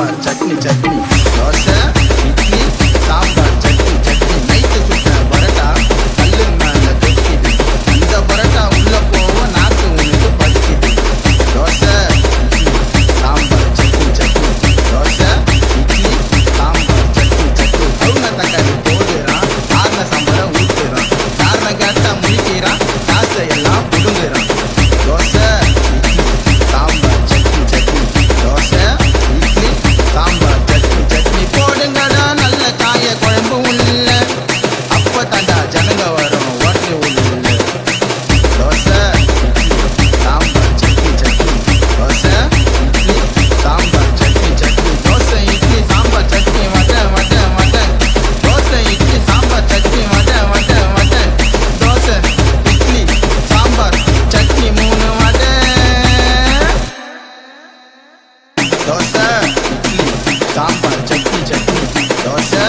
sambar chutney chutney dosa idli sambar chutney chutney night சுட்ட பரோட்டா கல்லு மேல தொக்கிது அந்த பரோட்டா உள்ள போக நாக்கு உனக்கு பறிக்குது தோசை இட்லி சாம்பார் சட்னி சட்னி தோசை இட்லி சாம்பார் சட்னி சட்னி அவங்க தக்காளி போடுறான் காரண சாம்பாரை ஊத்துறான் காரணம் கேட்டா முடிக்கிறான் காசை எல்லாம் புடுங்குறான் தோசை இட்லி சாம்பார் சட்னி சட்னி தோசை இட்லி சாம்பார் சட்னி சட்னி போடுங்கடா நல்ல காய குழம்பு உள்ள அப்ப தாண்டா ஜனங்க வரும் ஓட்டு உள்ள dosa idli sambar chutney chutney dosa idli sambar chutney chutney dosa idli sambar chutney mutton mutton mutton dosa idli sambar chutney mutton mutton mutton dosa idli sambar chutney 3 mutton dosa idli sambar chutney chutney dosa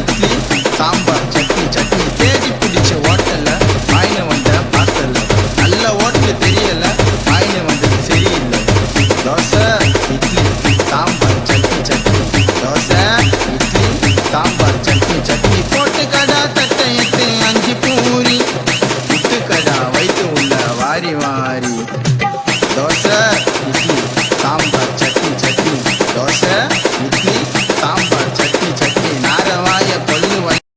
idli sambar chutney chutney தேடி பிடிச்ச ஹோட்டல்ல வாயின வந்த பார்சல்ல நல்ல ஹோட்டல் தெரியல வாயின வந்தது சரியில்லை தோசை இட்லி சாம்பார் சட்னி சட்னி தோசை இட்லி சாம்பார் சட்னி சட்னி போட்டு கடா தட்டை 8 5 பூரி விட்டு கடா வயிற்று உள்ள வாரி வாரி